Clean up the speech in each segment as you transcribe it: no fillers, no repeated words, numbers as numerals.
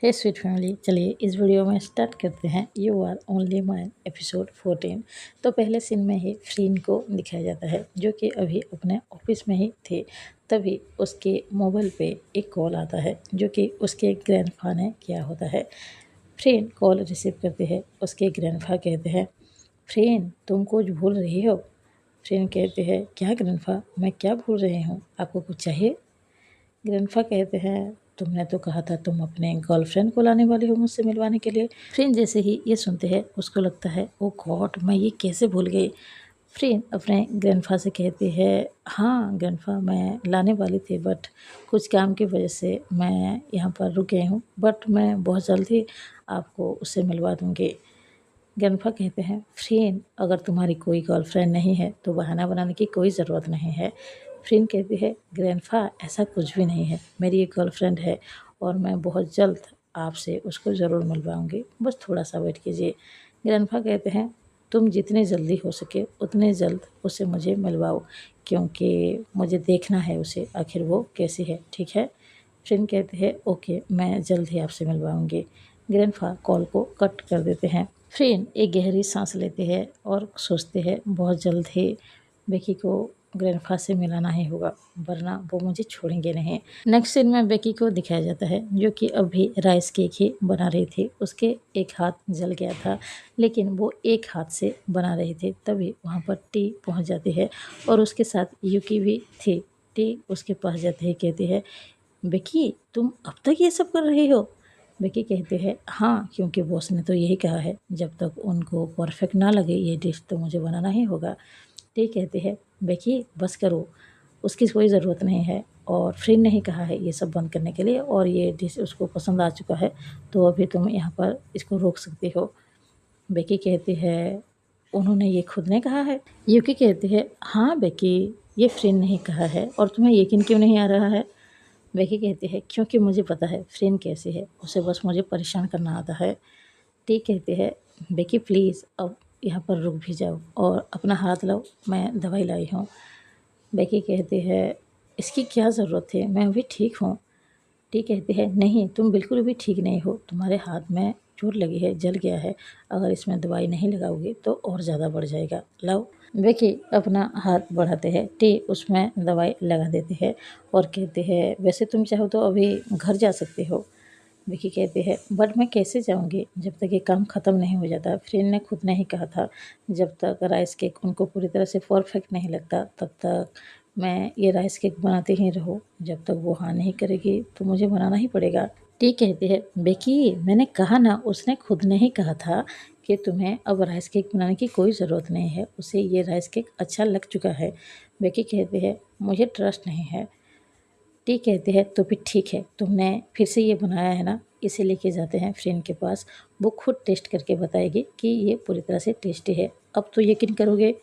हे sweet family, चलिए इस video में स्टार्ट करते हैं। You are only mine episode 14। तो पहले सीन में ही फ्रीन को दिखाया जाता है जो कि अभी अपने ऑफिस में ही थे। तभी उसके मोबाइल पे एक कॉल आता है जो कि उसके ग्रैंडफा ने किया होता है। फ्रीन कॉल रिसीव करते हैं। उसके ग्रैंडफा कहते हैं, फ्रीन तुम कुछ भूल रही हो। फ्रीन कहते हैं, क्या ग्रैंडफा, मैं क्या भूल रही हूँ, आपको कुछ चाहिए। ग्रैंडफा कहते हैं, तुमने तो कहा था तुम अपने गर्लफ्रेंड को लाने वाले हो मुझसे मिलवाने के लिए। फ्रेंड जैसे ही ये सुनते हैं उसको लगता है, ओ गॉड, मैं ये कैसे भूल गई। फ्रेंड अपने ग्रैंडफा से कहती है, हाँ ग्रैंडफा, मैं लाने वाली थी बट कुछ काम की वजह से मैं यहाँ पर रुक गई हूँ, बट मैं बहुत जल्द ही आपको उससे मिलवा दूँगी। ग्रैंडफा कहते हैं, फ्रेंड अगर तुम्हारी कोई गर्लफ्रेंड नहीं है तो बहाना बनाने की कोई ज़रूरत नहीं है। फ्रेंड कहती है, ग्रैंडफा ऐसा कुछ भी नहीं है, मेरी एक गर्लफ्रेंड है और मैं बहुत जल्द आपसे उसको ज़रूर मिलवाऊंगी, बस थोड़ा सा वेट कीजिए। ग्रैंडफा कहते हैं, तुम जितनी जल्दी हो सके उतने जल्द उसे मुझे मिलवाओ, क्योंकि मुझे देखना है उसे आखिर वो कैसी है, ठीक है। फ्रेंड कहते हैं, ओके मैं जल्द ही आपसे मिलवाऊंगी। ग्रैंडफा कॉल को कट कर देते हैं। फ्रेंड एक गहरी सांस लेते हैं और सोचते हैं, बहुत जल्द ही बेकी को ग्रैंडफा से मिलाना ही होगा, वरना वो मुझे छोड़ेंगे नहीं। नेक्स्ट सीन में बेकी को दिखाया जाता है जो कि अभी राइस केक ही बना रही थी। उसके एक हाथ जल गया था, लेकिन वो एक हाथ से बना रही थी। तभी वहाँ पर टी पहुँच जाती है और उसके साथ यूकी भी थी। टी उसके पास जाते ही कहती है, बेकी तुम अब तक ये सब कर रही हो। बेकी कहते हैं, हाँ क्योंकि बॉस ने तो यही कहा है, जब तक उनको परफेक्ट ना लगे ये डिश तो मुझे बनाना ही होगा। ठीक कहते हैं, बेकी बस करो, उसकी कोई ज़रूरत नहीं है और फ्रेंड ने ही कहा है ये सब बंद करने के लिए और ये डिश उसको पसंद आ चुका है, तो अभी तुम यहाँ पर इसको रोक सकती हो। बेकी कहती है, उन्होंने ये खुद ने कहा है। यूकी कहती है, हाँ बेकी, ये फ्रेंड ने ही कहा है और तुम्हें यकीन क्यों नहीं आ रहा है। बेकी कहती है, क्योंकि मुझे पता है फ्रेंड कैसी है, उसे बस मुझे परेशान करना आता है। टी कहती है, बेकी प्लीज़ अब यहाँ पर रुक भी जाओ और अपना हाथ लो, मैं दवाई लाई हूँ। बेकी कहती है, इसकी क्या ज़रूरत है, मैं अभी ठीक हूँ। टी कहती है, नहीं तुम बिल्कुल भी ठीक नहीं हो, तुम्हारे हाथ में चोट लगी है, जल गया है, अगर इसमें दवाई नहीं लगाओगे तो और ज़्यादा बढ़ जाएगा, लाओ। बेकी अपना हाथ बढ़ाते हैं। टी उसमें दवाई लगा देती है और कहते हैं, वैसे तुम चाहो तो अभी घर जा सकते हो। विकी कहती है, बट मैं कैसे जाऊंगी जब तक ये काम ख़त्म नहीं हो जाता। फ्रेंड ने खुद ने ही कहा था, जब तक राइस केक उनको पूरी तरह से परफेक्ट नहीं लगता तब तक मैं ये राइस केक बनाते ही रहूँ, जब तक वो हाँ नहीं करेगी तो मुझे बनाना ही पड़ेगा। टी कहती है, बेकी मैंने कहा ना, उसने खुद ने ही कहा था कि तुम्हें अब राइस केक बनाने की कोई ज़रूरत नहीं है, उसे ये राइस केक अच्छा लग चुका है। बेकी कहती है, मुझे ट्रस्ट नहीं है। टी कहते हैं, तो फिर ठीक है, तुमने फिर से ये बनाया है ना, इसे लेके जाते हैं फ्रेंड के पास, वो खुद टेस्ट करके बताएगी कि ये पूरी तरह से टेस्टी है, अब तो यकीन करोगे।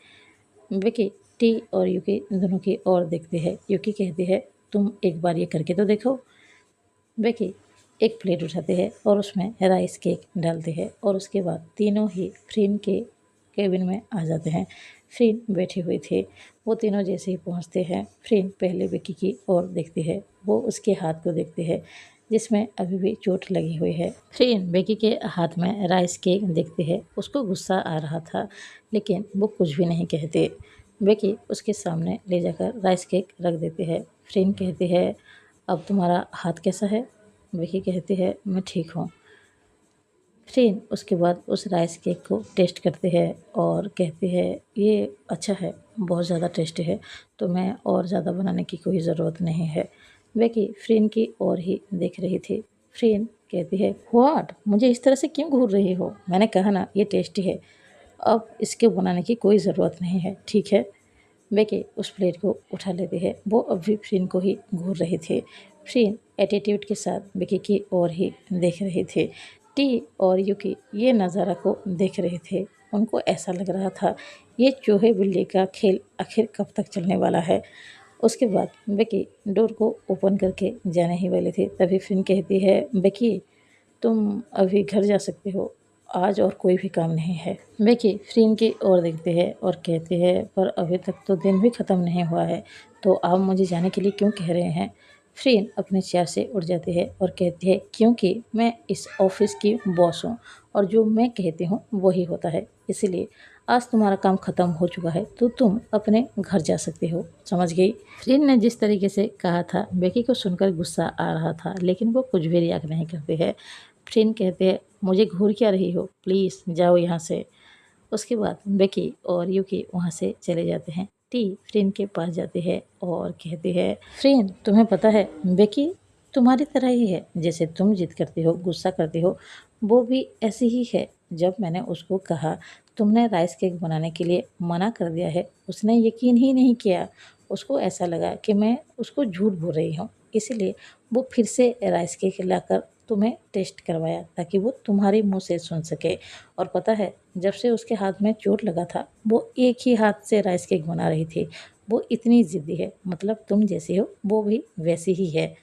विकी टी और यूकी दोनों की ओर देखते हैं। यूकी कहती है, तुम एक बार ये करके तो देखो। विकी एक प्लेट उठाते हैं और उसमें राइस केक डालते हैं और उसके बाद तीनों ही फ्रेंड के केबिन में आ जाते हैं। फ्रेंड बैठे हुए थे। वो तीनों जैसे ही पहुंचते हैं, फ्रेंड पहले विकी की ओर देखती है। वो उसके हाथ को देखते हैं जिसमें अभी भी चोट लगी हुई है। फ्रेंड विकी के हाथ में राइस केक देखते हैं। उसको गुस्सा आ रहा था, लेकिन वो कुछ भी नहीं कहते। विकी उसके सामने ले जाकर राइस केक रख देते हैं। फ्रेंड कहते हैं, अब तुम्हारा हाथ कैसा है। विकी कहती है, मैं ठीक हूँ। फिर उसके बाद उस राइस केक को टेस्ट करते हैं और कहते हैं, ये अच्छा है, बहुत ज़्यादा टेस्टी है, तो मैं और ज़्यादा बनाने की कोई ज़रूरत नहीं है। विकी फ्रेंड की ओर ही देख रही थी। फ्रेंड कहती है, व्हाट, मुझे इस तरह से क्यों घूर रही हो, मैंने कहा ना ये टेस्टी है, अब इसके बनाने की कोई ज़रूरत नहीं है, ठीक है। बेकी उस प्लेट को उठा लेती है। वो अब भी फ्रेंड को ही घूर रही थी। फ्रेंड एटीट्यूड के साथ बेकी की ओर ही देख रहे थे। टी और यूकी ये नज़ारा को देख रहे थे। उनको ऐसा लग रहा था, ये चूहे बिल्ली का खेल आखिर कब तक चलने वाला है। उसके बाद बेकी डोर को ओपन करके जाने ही वाली थी, तभी फ्रेंड कहती है, बेकी तुम अभी घर जा सकते हो, आज और कोई भी काम नहीं है। बेकी फ्रेंड की ओर देखते हैं और कहते हैं, पर अभी तक तो दिन भी ख़त्म नहीं हुआ है, तो आप मुझे जाने के लिए क्यों कह रहे हैं। फ्रेन अपने चेयर से उठ जाती है और कहती है क्योंकि मैं इस ऑफिस की बॉस हूँ और जो मैं कहती हूँ वही होता है, इसीलिए आज तुम्हारा काम खत्म हो चुका है तो तुम अपने घर जा सकते हो, समझ गई। फ्रेन ने जिस तरीके से कहा था बेकी को सुनकर गुस्सा आ रहा था, लेकिन वो कुछ भी रिएक्ट नहीं करती है। फ्रेन कहते हैं मुझे घूर क्या रही हो, प्लीज़ जाओ यहाँ से। उसके बाद बेकी और यूकी वहाँ से चले जाते हैं। टी फ्रेन के पास जाती है और कहती है फ्रेन तुम्हें पता है बेकी तुम्हारी तरह ही है, जैसे तुम जिद करती हो गुस्सा करती हो वो भी ऐसी ही है। जब मैंने उसको कहा तुमने राइस केक बनाने के लिए मना कर दिया है, उसने यकीन ही नहीं किया। उसको ऐसा लगा कि मैं उसको झूठ बोल रही हूँ, इसीलिए वो फिर से राइस केक लाकर तुम्हें टेस्ट करवाया ताकि वो तुम्हारे मुंह से सुन सके। और पता है जब से उसके हाथ में चोट लगा था वो एक ही हाथ से राइस केक बना रही थी। वो इतनी ज़िद्दी है, मतलब तुम जैसी हो वो भी वैसी ही है।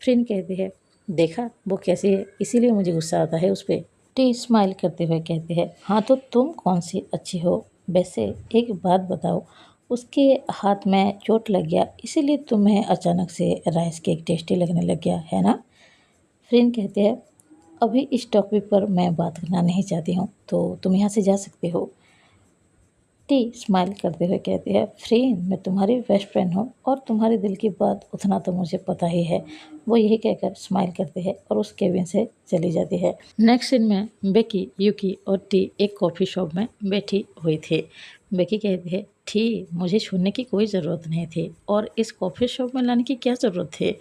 फ्रेंड कहती है देखा वो कैसी है, इसीलिए मुझे गुस्सा आता है उस पर। टी स्माइल करते हुए कहती है हाँ तो तुम कौन सी अच्छी हो। वैसे एक बात बताओ, उसके हाथ में चोट लग गया इसीलिए तुम्हें अचानक से राइस केक टेस्टी लगने लग गया है ना। फ्रेंड कहते हैं अभी इस टॉपिक पर मैं बात करना नहीं चाहती हूँ तो तुम यहाँ से जा सकते हो। टी स्माइल करते हुए कहती है फ्रेंड मैं तुम्हारी बेस्ट फ्रेंड हूँ और तुम्हारे दिल की बात उतना तो मुझे पता ही है। वो यही कहकर स्माइल करते हैं और उस केबिन से चली जाती है। नेक्स्ट सीन में बेकी यूकी और टी एक कॉफ़ी शॉप में बैठी हुई थी। बेकी कहती है टी मुझे छोड़ने की कोई ज़रूरत नहीं थी और इस कॉफ़ी शॉप में लाने की क्या ज़रूरत थी।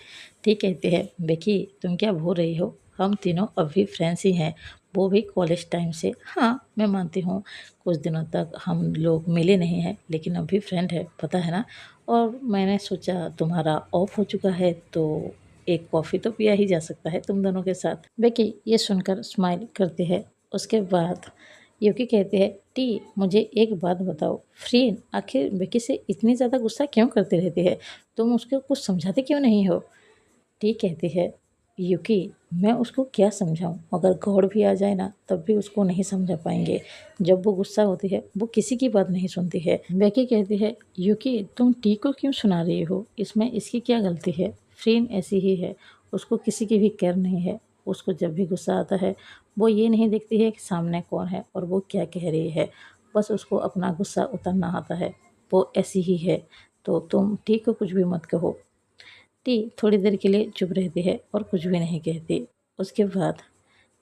टी कहती है बेकी तुम क्या भूल रही हो, हम तीनों अभी फ्रेंड्स ही हैं, वो भी कॉलेज टाइम से। हाँ मैं मानती हूँ कुछ दिनों तक हम लोग मिले नहीं हैं लेकिन अभी फ्रेंड है, पता है ना। और मैंने सोचा तुम्हारा ऑफ हो चुका है तो एक कॉफ़ी तो पिया ही जा सकता है तुम दोनों के साथ। बेकी ये सुनकर स्माइल करती है। उसके बाद यूकी कहती है टी मुझे एक बात बताओ, फ्रेंड आखिर बेकी से इतनी ज़्यादा गुस्सा क्यों करती रहती है, तुम उसको कुछ समझाते क्यों नहीं हो। टी कहती है यूकी मैं उसको क्या समझाऊं, अगर गॉड भी आ जाए ना तब भी उसको नहीं समझा पाएंगे। जब वो गुस्सा होती है वो किसी की बात नहीं सुनती है। बेकी कहती है यूकी तुम टी को क्यों सुना रही हो, इसमें इसकी क्या गलती है। फ्रेंड ऐसी ही है, उसको किसी की भी केयर नहीं है। उसको जब भी गुस्सा आता है वो ये नहीं देखती है कि सामने कौन है और वो क्या कह रही है, बस उसको अपना गुस्सा उतारना आता है। वो ऐसी ही है, तो तुम टी को कुछ भी मत कहो। टी थोड़ी देर के लिए चुप रहती है और कुछ भी नहीं कहती। उसके बाद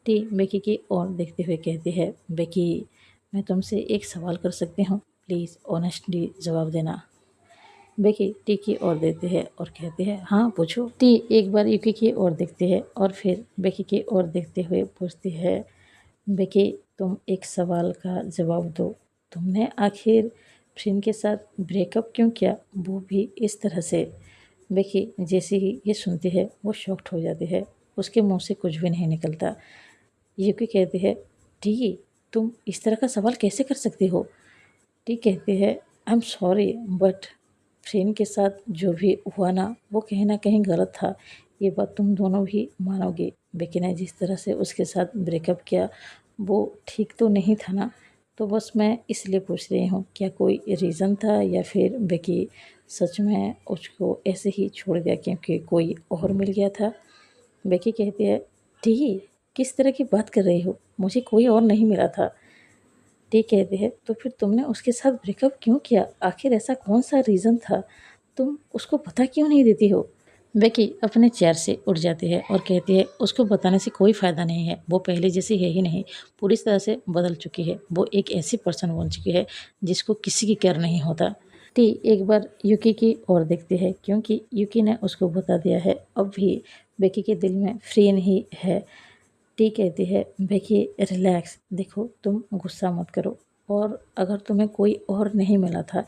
टी बेकी की ओर देखते हुए कहती है बेकी मैं तुमसे एक सवाल कर सकती हूँ, प्लीज़ ऑनेस्टली जवाब देना। बेकी टी की ओर देखती है और कहती है हाँ पूछो। टी एक बार यूकी की ओर देखती है और फिर बेकी की ओर देखते हुए पूछती है बेकी तुम एक सवाल का जवाब दो, तुमने आखिर फ्रेंड के साथ ब्रेकअप क्यों किया, वो भी इस तरह से। बेकी जैसे ही ये सुनती है वो शॉक्ड हो जाती है, उसके मुंह से कुछ भी नहीं निकलता। यूकी कहती है टी तुम इस तरह का सवाल कैसे कर सकती हो। टी कहती है आई एम सॉरी बट फ्रेंड के साथ जो भी हुआ ना कहीं गलत था, ये बात तुम दोनों भी मानोगे। बेकी ने जिस तरह से उसके साथ ब्रेकअप किया वो ठीक तो नहीं था ना, तो बस मैं इसलिए पूछ रही हूँ क्या कोई रीज़न था या फिर बेकी सच में उसको ऐसे ही छोड़ दिया क्योंकि कोई और मिल गया था। बेकी कहती है टी किस तरह की बात कर रही हो, मुझे कोई और नहीं मिला था। टी कहती है तो फिर तुमने उसके साथ ब्रेकअप क्यों किया, आखिर ऐसा कौन सा रीज़न था, तुम उसको पता क्यों नहीं देती हो। बेकी अपने चेयर से उठ जाती है और कहती है उसको बताने से कोई फ़ायदा नहीं है, वो पहले जैसी है ही नहीं, पूरी तरह से बदल चुकी है। वो एक ऐसी पर्सन बन चुकी है जिसको किसी की केयर नहीं होता। टी एक बार यूकी की ओर देखती है क्योंकि यूकी ने उसको बता दिया है अब भी बेकी के दिल में फ्रेंड ही है। टी कहती है बेकी रिलैक्स, देखो तुम गुस्सा मत करो, और अगर तुम्हें कोई और नहीं मिला था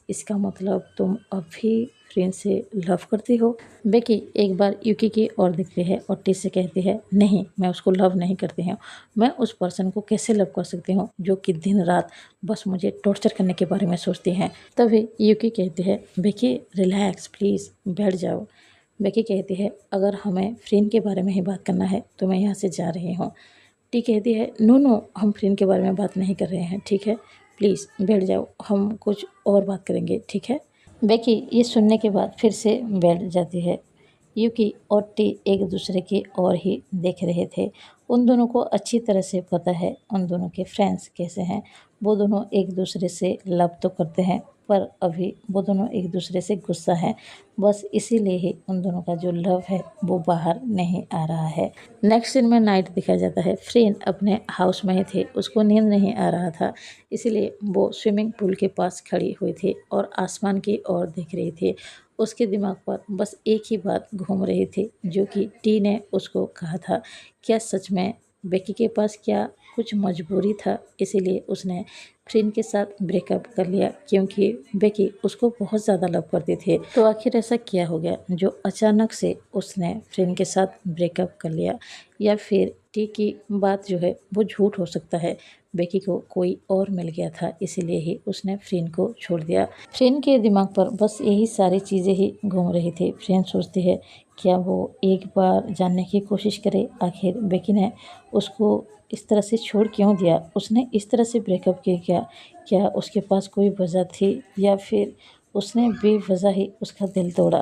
इसका मतलब तुम अब भी फ्रेंड से लव करती हो। बेकी एक बार यूकी की ओर देखती है और टी से कहती है नहीं मैं उसको लव नहीं करती हूँ, मैं उस पर्सन को कैसे लव कर सकती हूँ जो कि दिन रात बस मुझे टॉर्चर करने के बारे में सोचती हैं। तभी यूकी कहती है बेकी रिलैक्स प्लीज़ बैठ जाओ। बेकी कहती है अगर हमें फ्रेंड के बारे में ही बात करना है तो मैं यहाँ से जा रही हूँ। टी कहती है नो नो हम फ्रेंड के बारे में बात नहीं कर रहे हैं, ठीक है प्लीज़ बैठ जाओ, हम कुछ और बात करेंगे ठीक है। बेकी ये सुनने के बाद फिर से बैठ जाती है। यूकी और टी एक दूसरे की ओर ही देख रहे थे। उन दोनों को अच्छी तरह से पता है उन दोनों के फ्रेंड्स कैसे हैं। वो दोनों एक दूसरे से लव तो करते हैं, पर अभी वो दोनों एक दूसरे से गुस्सा हैं। बस इसीलिए ही उन दोनों का जो लव है वो बाहर नहीं आ रहा है। नेक्स्ट सीन में नाइट दिखाया जाता है। फ्रेंड अपने हाउस में ही थे, उसको नींद नहीं आ रहा था, इसीलिए वो स्विमिंग पूल के पास खड़ी हुई थी और आसमान की ओर देख रही थी। उसके दिमाग पर बस एक ही बात घूम रही थी, जो कि टी ने उसको कहा था। क्या सच में बेकी के पास क्या कुछ मजबूरी था, इसीलिए उसने फ्रेंड के साथ ब्रेकअप कर लिया, क्योंकि बेकी उसको बहुत ज़्यादा लव करती थी। तो आखिर ऐसा क्या हो गया जो अचानक से उसने फ्रेंड के साथ ब्रेकअप कर लिया, या फिर टी की बात जो है वो झूठ हो सकता है। बेकी को कोई और मिल गया था, इसीलिए ही उसने फ्रेंड को छोड़ दिया। फ्रेंड के दिमाग पर बस यही सारी चीज़ें ही घूम रही थी। फ्रेंड सोचती है क्या वो एक बार जानने की कोशिश करे, आखिर बेकी ने उसको इस तरह से छोड़ क्यों दिया, उसने इस तरह से ब्रेकअप किया क्या, क्या उसके पास कोई वजह थी, या फिर उसने बेवजह ही उसका दिल तोड़ा।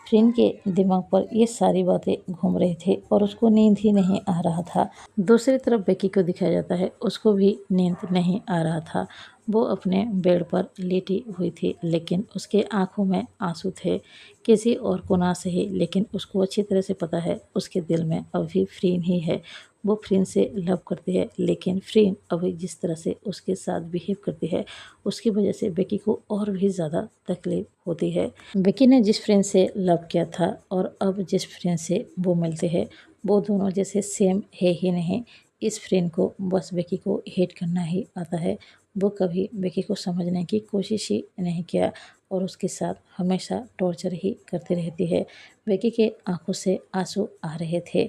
फ्रेंड के दिमाग पर ये सारी बातें घूम रही थी और उसको नींद ही नहीं आ रहा था। दूसरी तरफ बेकी को दिखाया जाता है, उसको भी नींद नहीं आ रहा था। वो अपने बेड पर लेटी हुई थी, लेकिन उसके आंखों में आंसू थे, किसी और को ना सही, लेकिन उसको अच्छी तरह से पता है उसके दिल में अभी फ्रेंड ही है। वो फ्रेंड से लव करती है, लेकिन फ्रेंड अभी जिस तरह से उसके साथ बिहेव करती है, उसकी वजह से बेकी को और भी ज़्यादा तकलीफ होती है। बेकी ने जिस फ्रेंड से लव किया था और अब जिस फ्रेंड से वो मिलते हैं, वो दोनों जैसे सेम है ही नहीं। इस फ्रेंड को बस बेकी को हेट करना ही आता है। वो कभी बेकी को समझने की कोशिश ही नहीं किया और उसके साथ हमेशा टॉर्चर ही करती रहती है। बेकी के आंखों से आंसू आ रहे थे।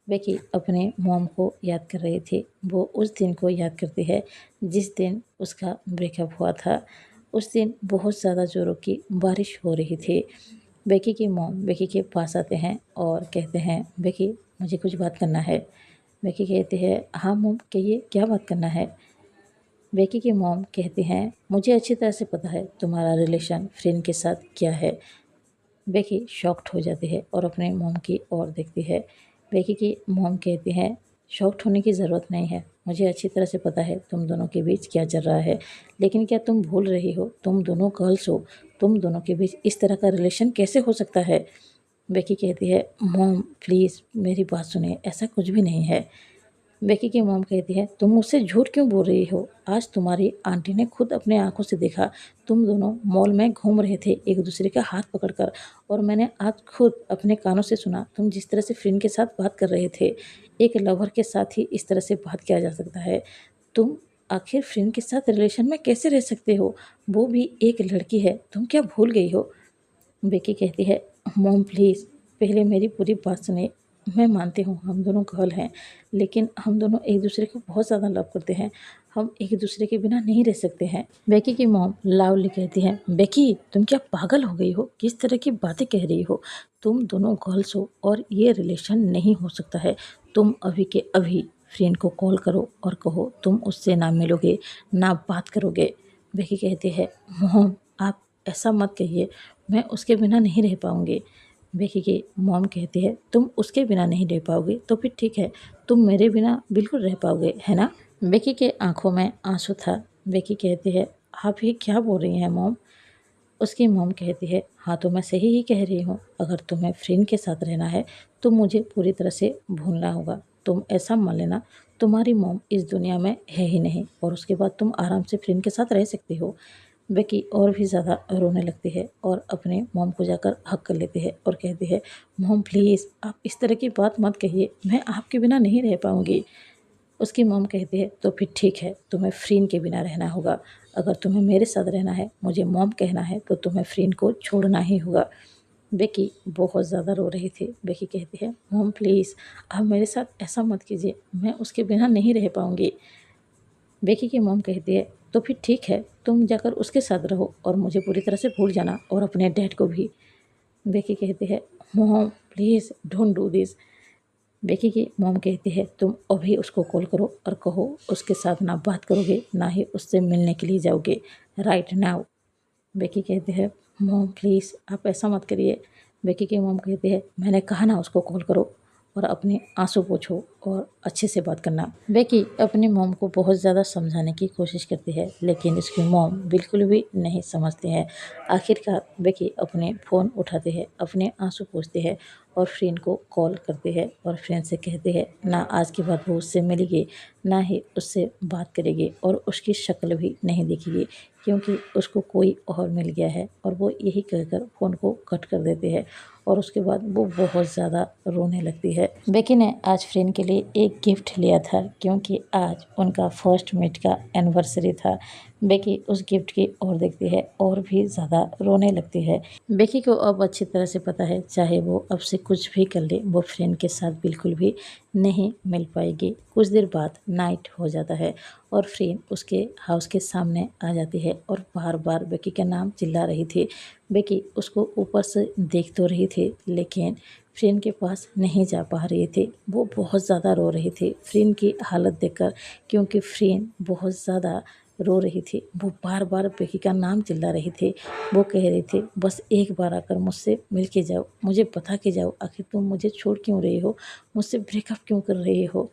बेकी अपने मॉम को याद कर रही थी। वो उस दिन को याद करती है जिस दिन उसका ब्रेकअप हुआ था। उस दिन बहुत ज़्यादा ज़ोरों की बारिश हो रही थी। बेकी की मॉम बेकी के पास आते हैं और कहते हैं बेकी मुझे कुछ बात करना है। बेकी कहती है हाँ मॉम कहिए क्या बात करना है। बेकी की मॉम कहती हैं मुझे अच्छी तरह से पता है तुम्हारा रिलेशन फ्रेंड के साथ क्या है। बेकी शॉक्ड हो जाती है और अपने मॉम की ओर देखती है। बेकी की मॉम कहती हैं शॉक्ड होने की ज़रूरत नहीं है, मुझे अच्छी तरह से पता है तुम दोनों के बीच क्या चल रहा है, लेकिन क्या तुम भूल रही हो तुम दोनों गर्ल्स हो, तुम दोनों के बीच इस तरह का रिलेशन कैसे हो सकता है। बेकी कहती है मॉम प्लीज़ मेरी बात सुनिए, ऐसा कुछ भी नहीं है। बेकी की मॉम कहती है तुम मुझसे झूठ क्यों बोल रही हो, आज तुम्हारी आंटी ने खुद अपने आंखों से देखा, तुम दोनों मॉल में घूम रहे थे एक दूसरे का हाथ पकड़कर, और मैंने आज खुद अपने कानों से सुना तुम जिस तरह से फ्रेंड के साथ बात कर रहे थे। एक लवर के साथ ही इस तरह से बात किया जा सकता है। तुम आखिर फ्रेंड के साथ रिलेशन में कैसे रह सकते हो, वो भी एक लड़की है, तुम क्या भूल गई हो। बेकी कहती है मॉम प्लीज़ पहले मेरी पूरी बात सुनिए। मैं मानती हूँ हम दोनों गर्ल हैं, लेकिन हम दोनों एक दूसरे को बहुत ज़्यादा लव करते हैं, हम एक दूसरे के बिना नहीं रह सकते हैं। बेकी की मॉम लाउडली कहती है बेकी तुम क्या पागल हो गई हो, किस तरह की बातें कह रही हो, तुम दोनों गर्ल्स हो और ये रिलेशन नहीं हो सकता है। तुम अभी के अभी फ्रेंड को कॉल करो और कहो तुम उससे ना मिलोगे ना बात करोगे। बेकी कहती है मॉम आप ऐसा मत कहिए, मैं उसके बिना नहीं रह पाऊँगी। बेकी की मॉम कहती है तुम उसके बिना नहीं रह पाओगे तो फिर ठीक है, तुम मेरे बिना बिल्कुल रह पाओगे है ना। बेकी के आंखों में आंसू था। बेकी कहती है आप ये क्या बोल रही हैं मॉम। उसकी मॉम कहती है हाँ तो मैं सही ही कह रही हूँ, अगर तुम्हें फ्रेंड के साथ रहना है तो मुझे पूरी तरह से भूलना होगा। तुम ऐसा मान लेना तुम्हारी मॉम इस दुनिया में है ही नहीं, और उसके बाद तुम आराम से फ्रेंड के साथ रह सकती हो। बेकी और भी ज़्यादा रोने लगती है और अपने मॉम को जाकर हक कर लेती है और कहती है मॉम प्लीज़ आप इस तरह की बात मत कहिए, मैं आपके बिना नहीं रह पाऊँगी। उसकी मॉम कहती है तो फिर ठीक है, तुम्हें फ्रेंड के बिना रहना होगा, अगर तुम्हें मेरे साथ रहना है, मुझे मॉम कहना है, तो तुम्हें फ्रेंड को छोड़ना ही होगा। बेकी बहुत ज़्यादा रो रही थी। बेकी कहती है मॉम प्लीज़ आप मेरे साथ ऐसा मत कीजिए, मैं उसके बिना नहीं रह पाऊँगी। बेकी की मॉम कहती है तो फिर ठीक है, तुम जाकर उसके साथ रहो और मुझे पूरी तरह से भूल जाना और अपने डैड को भी। बेकी कहती है mom please don't do this. Becky की मॉम कहती है तुम अभी उसको कॉल करो और कहो उसके साथ ना बात करोगे ना ही उससे मिलने के लिए जाओगे राइट नाउ। बेकी कहती है मॉम प्लीज़ आप ऐसा मत करिए, बेकी की मॉम कहती है, मैंने कहा ना उसको कॉल करो और अपने आंसू पोंछो और अच्छे से बात करना। बेकी अपनी मॉम को बहुत ज़्यादा समझाने की कोशिश करती है, लेकिन उसकी मॉम बिल्कुल भी नहीं समझती है। आखिरकार बेकी अपने फ़ोन उठाती है, अपने आंसू पोंछती है और फ्रेंड को कॉल करती है और फ्रेंड से कहती है ना आज के बाद वो उससे मिलेगी, ना ही उससे बात करेगी और उसकी शक्ल भी नहीं देखेगी, क्योंकि उसको कोई और मिल गया है। और वो यही कहकर फ़ोन को कट कर देती है और उसके बाद वो बहुत ज़्यादा रोने लगती है। बेकी ने आज फ्रेंड के लिए एक गिफ्ट लिया था, क्योंकि आज उनका फर्स्ट मीट का एनिवर्सरी था। बेकी उस गिफ्ट की ओर देखती है और भी ज़्यादा रोने लगती है। बेकी को अब अच्छी तरह से पता है, चाहे वो अब से कुछ भी कर ले, वो फ्रेंड के साथ बिल्कुल भी नहीं मिल पाएगी। कुछ देर बाद नाइट हो जाता है और फ्रेंड उसके हाउस के सामने आ जाती है और बार बार बेकी का नाम चिल्ला रही थी। बेकी उसको ऊपर से देख तो रही थी, लेकिन फ्रेंड के पास नहीं जा पा रही थी। वो बहुत ज़्यादा रो रही थी फ्रेंड की हालत देखकर, क्योंकि फ्रेंड बहुत ज़्यादा रो रही थी। वो बार बार बेकी का नाम चिल्ला रही थी। वो कह रही थी, बस एक बार आकर मुझसे मिल के जाओ, मुझे बता के जाओ, आखिर तुम मुझे छोड़ क्यों रही हो, मुझसे ब्रेकअप क्यों कर रही हो।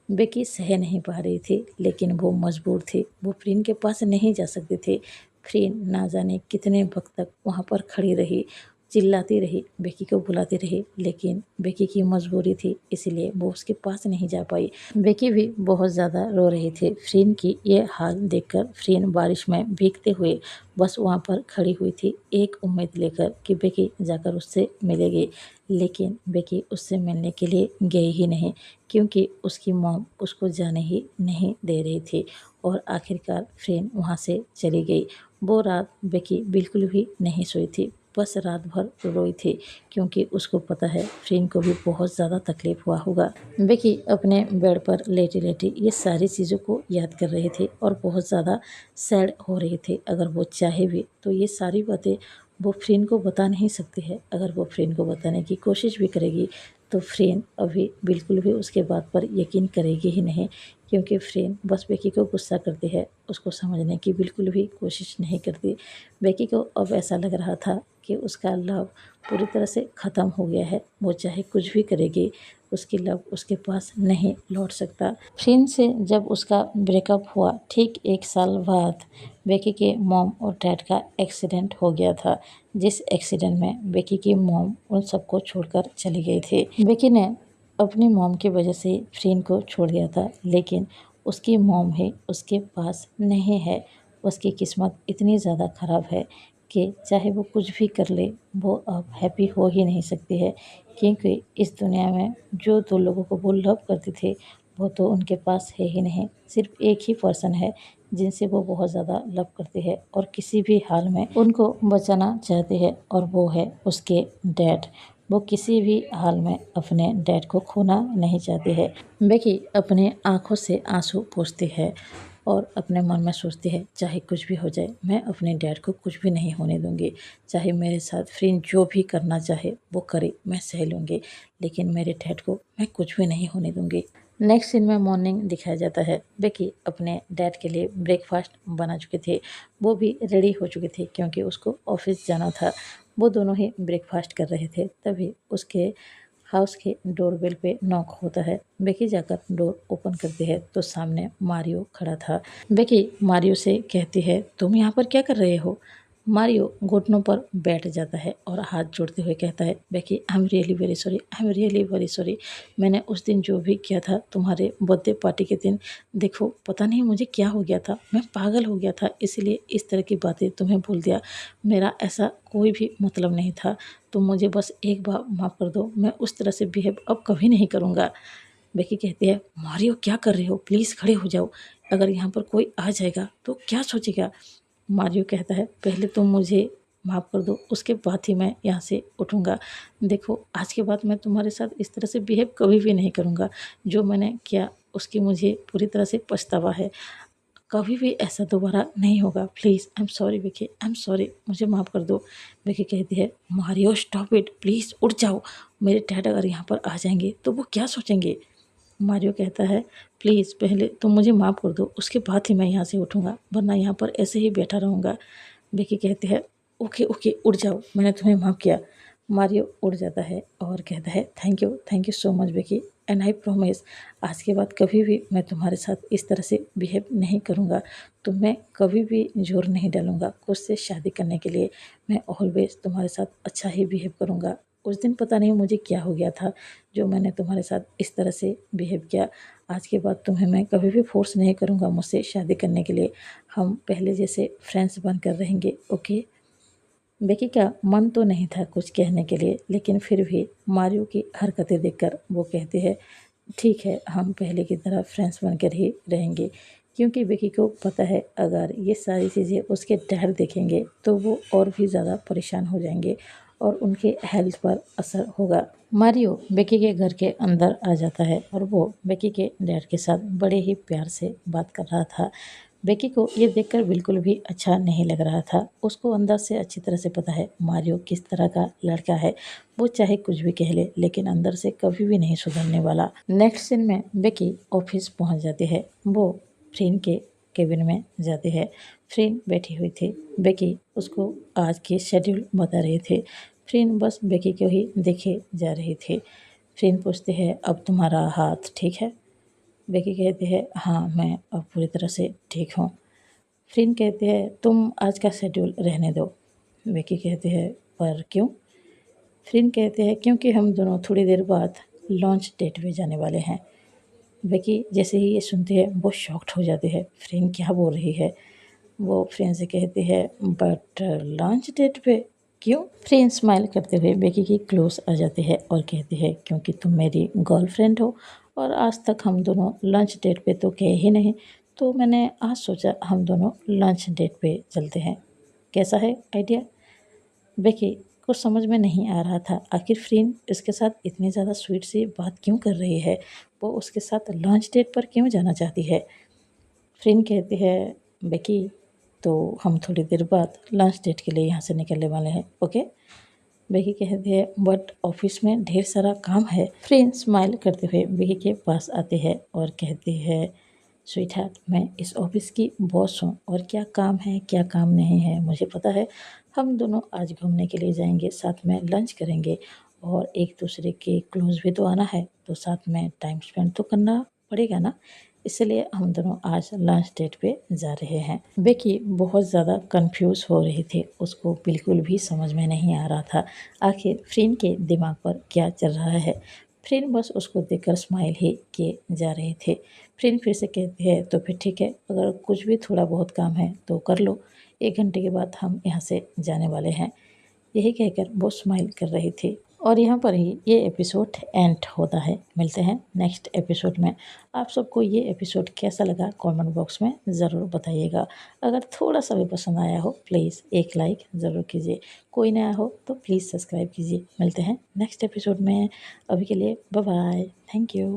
बेकी सह नहीं पा रही थी, लेकिन वो मजबूर थी। वो फ्रेंड के पास नहीं जा सकती थी। फ्रेंड ना जाने कितने वक्त तक वहाँ पर खड़ी रही, चिल्लाती रही, बेकी को बुलाती रही, लेकिन बेकी की मजबूरी थी, इसीलिए वो उसके पास नहीं जा पाई। बेकी भी बहुत ज़्यादा रो रही थी। फ्रेंड की ये हाल देखकर फ्रेंड बारिश में भीगते हुए बस वहाँ पर खड़ी हुई थी, एक उम्मीद लेकर कि बेकी जाकर उससे मिलेगी। लेकिन बेकी उससे मिलने के लिए गई ही नहीं, क्योंकि उसकी मॉम उसको जाने ही नहीं दे रही थी और आखिरकार फ्रेंड वहाँ से चली गई। वो रात बेकी बिल्कुल भी नहीं सोई थी, बस रात भर रोई थी, क्योंकि उसको पता है फ्रेंड को भी बहुत ज़्यादा तकलीफ हुआ होगा। बेकी अपने बेड पर लेटी लेटी ये सारी चीज़ों को याद कर रही थी और बहुत ज़्यादा सैड हो रही थी। अगर वो चाहे भी तो ये सारी बातें वो फ्रेंड को बता नहीं सकती है। अगर वो फ्रेंड को बताने की कोशिश भी करेगी तो फ्रेंड अभी बिल्कुल भी उसके बात पर यकीन करेगी ही नहीं, क्योंकि फ्रेंड बस बेकी को गुस्सा करती है, उसको समझने की बिल्कुल भी कोशिश नहीं करती। बेकी को अब ऐसा लग रहा था कि उसका लव पूरी तरह से ख़त्म हो गया है। वो चाहे कुछ भी करेगी, उसकी लव उसके पास नहीं लौट सकता। फ्रेंड से जब उसका ब्रेकअप हुआ, ठीक 1 साल बाद बेकी के मॉम और डैड का एक्सीडेंट हो गया था, जिस एक्सीडेंट में बेकी की मॉम उन सबको छोड़कर चली गई थी। बेकी ने अपनी मॉम की वजह से फ्रेंड को छोड़ दिया था, लेकिन उसकी मॉम ही उसके पास नहीं है। उसकी किस्मत इतनी ज़्यादा ख़राब है कि चाहे वो कुछ भी कर ले, वो अब हैप्पी हो ही नहीं सकती है, क्योंकि इस दुनिया में जो 2 लोगों को वो लव करते थे, वो तो उनके पास है ही नहीं। सिर्फ़ एक ही पर्सन है जिनसे वो बहुत ज़्यादा लव करती है और किसी भी हाल में उनको बचाना चाहती है, और वो है उसके डैड। वो किसी भी हाल में अपने डैड को खोना नहीं चाहती है। बेकी अपने आँखों से आँसू पोंछती है और अपने मन में सोचती है, चाहे कुछ भी हो जाए, मैं अपने डैड को कुछ भी नहीं होने दूँगी। चाहे मेरे साथ फ्रेंड जो भी करना चाहे वो करे, मैं सह लूँगी, लेकिन मेरे डैड को मैं कुछ भी नहीं होने दूँगी। नेक्स्ट सीन में मॉर्निंग दिखाया जाता है। बेकी अपने डैड के लिए ब्रेकफास्ट बना चुके थे। वो भी रेडी हो चुके थे, क्योंकि उसको ऑफिस जाना था। वो दोनों ही ब्रेकफास्ट कर रहे थे, तभी उसके हाउस के डोरबेल पे नॉक होता है। बेकी जाकर डोर ओपन करती है तो सामने मारियो खड़ा था। बेकी मारियो से कहती है, तुम यहाँ पर क्या कर रहे हो। मारियो घुटनों पर बैठ जाता है और हाथ जोड़ते हुए कहता है, Becky I am really very sorry, I am really very sorry. मैंने उस दिन जो भी किया था तुम्हारे बर्थडे पार्टी के दिन, देखो पता नहीं मुझे क्या हो गया था, मैं पागल हो गया था, इसीलिए इस तरह की बातें तुम्हें बोल दिया। मेरा ऐसा कोई भी मतलब नहीं था, तुम मुझे बस एक बार माफ़ कर दो, मैं उस तरह से बिहेव अब कभी नहीं करूँगा। बेकी कहती है, मारियो क्या कर रहे हो, प्लीज़ खड़े हो जाओ, अगर यहाँ पर कोई आ जाएगा तो क्या सोचेगा। मारियो कहता है, पहले तुम मुझे माफ़ कर दो, उसके बाद ही मैं यहाँ से उठूँगा। देखो आज के बाद मैं तुम्हारे साथ इस तरह से बिहेव कभी भी नहीं करूँगा। जो मैंने किया उसकी मुझे पूरी तरह से पछतावा है। कभी भी ऐसा दोबारा नहीं होगा, please I am sorry Becky, I am sorry, मुझे माफ़ कर दो। बेकी कहती है, मारियो स्टॉप इट, प्लीज़ उठ जाओ, मेरे डैड अगर यहाँ पर आ जाएंगे तो वो क्या सोचेंगे। मारियो कहता है, प्लीज़ पहले तुम मुझे माफ़ कर दो, उसके बाद ही मैं यहाँ से उठूँगा, वरना यहाँ पर ऐसे ही बैठा रहूँगा। बेकी कहती है, ओके ओके उठ जाओ, मैंने तुम्हें माफ़ किया। मारियो उड़ जाता है और कहता है thank you so much Becky, and I promise आज के बाद कभी भी मैं तुम्हारे साथ इस तरह से बिहेव नहीं करूँगा। तो मैं कभी भी ज़ोर नहीं डालूँगा खुद से शादी करने के लिए। मैं ऑलवेज़ तुम्हारे साथ अच्छा ही बिहेव करूँगा। उस दिन पता नहीं मुझे क्या हो गया था जो मैंने तुम्हारे साथ इस तरह से बिहेव किया। आज के बाद तुम्हें मैं कभी भी फ़ोर्स नहीं करूँगा मुझसे शादी करने के लिए। हम पहले जैसे फ्रेंड्स बनकर रहेंगे, ओके? बेकी का मन तो नहीं था कुछ कहने के लिए, लेकिन फिर भी मारियो की हरकतें देखकर वो कहती है ठीक है, हम पहले की तरह फ्रेंड्स बनकर ही रहेंगे। क्योंकि बेकी को पता है अगर ये सारी चीज़ें उसके डैड देखेंगे तो वो और भी ज़्यादा परेशान हो जाएंगे और उनके हेल्थ पर असर होगा। मारियो बेकी के घर के अंदर आ जाता है और वो बेकी के डैड के साथ बड़े ही प्यार से बात कर रहा था। बेकी को ये देखकर बिल्कुल भी अच्छा नहीं लग रहा था। उसको अंदर से अच्छी तरह से पता है मारियो किस तरह का लड़का है। वो चाहे कुछ भी कह ले लेकिन अंदर से कभी भी नहीं सुधरने वाला। नेक्स्ट सीन में बेकी ऑफिस पहुंच जाती है। वो फ्रीन के केबिन में जाती है। फ्रीन बैठी हुई थी। बेकी उसको आज की शेड्यूल बता रही थी। फ्रीन बस बेकी को ही देखे जा रही थी। फ्रीन पूछती है अब तुम्हारा हाथ ठीक है? बेकी कहती है हाँ, मैं अब पूरी तरह से ठीक हूँ। फ्रीन कहती है तुम आज का शेड्यूल रहने दो। बेकी कहती है पर क्यों? फ्रीन कहते हैं क्योंकि हम दोनों थोड़ी देर बाद लॉन्च डेट पे जाने वाले हैं। बेकी जैसे ही ये सुनती है वो शॉक्ड हो जाती है। फ्रीन क्या बोल रही है? वो फ्रेंड से कहती है बट लॉन्च डेट पे क्यों? फ्रेंड स्माइल करते हुए बेकी की क्लोज आ जाती है और कहती है क्योंकि तुम मेरी गर्लफ्रेंड हो और आज तक हम दोनों लंच डेट पे तो गए ही नहीं, तो मैंने आज सोचा हम दोनों लंच डेट पे चलते हैं। कैसा है आइडिया? बेकी को समझ में नहीं आ रहा था आखिर फ्रीन इसके साथ इतनी ज़्यादा स्वीट सी बात क्यों कर रही है। वो उसके साथ लंच डेट पर क्यों जाना चाहती है। फ्रेंड कहती है बेकी तो हम थोड़ी देर बाद लंच डेट के लिए यहाँ से निकलने वाले हैं, ओके? बेकी कहती है बट ऑफिस में ढेर सारा काम है। फ्रेंड स्माइल करते हुए बेकी के पास आती है और कहती है स्वीट हार्ट मैं इस ऑफिस की बॉस हूँ और क्या काम है क्या काम नहीं है मुझे पता है। हम दोनों आज घूमने के लिए जाएंगे, साथ में लंच करेंगे और एक दूसरे के क्लोज भी तो आना है, तो साथ में टाइम स्पेंड तो करना पड़ेगा ना। इसलिए हम दोनों आज लंच डेट पे जा रहे हैं। बेकी बहुत ज़्यादा कंफ्यूज हो रही थी। उसको बिल्कुल भी समझ में नहीं आ रहा था आखिर फ्रीन के दिमाग पर क्या चल रहा है। फ्रीन बस उसको देखकर स्माइल ही किए जा रहे थे। फ्रीन फिर से कहती है तो फिर ठीक है, अगर कुछ भी थोड़ा बहुत काम है तो कर लो। 1 घंटे के बाद हम यहाँ से जाने वाले हैं। यही कहकर वो स्माइल कर रही थी और यहाँ पर ही ये एपिसोड एंड होता है। मिलते हैं नेक्स्ट एपिसोड में। आप सबको ये एपिसोड कैसा लगा कमेंट बॉक्स में ज़रूर बताइएगा। अगर थोड़ा सा भी पसंद आया हो प्लीज़ एक लाइक ज़रूर कीजिए। कोई नया हो तो प्लीज़ सब्सक्राइब कीजिए। मिलते हैं नेक्स्ट एपिसोड में। अभी के लिए बाय बाय, थैंक यू।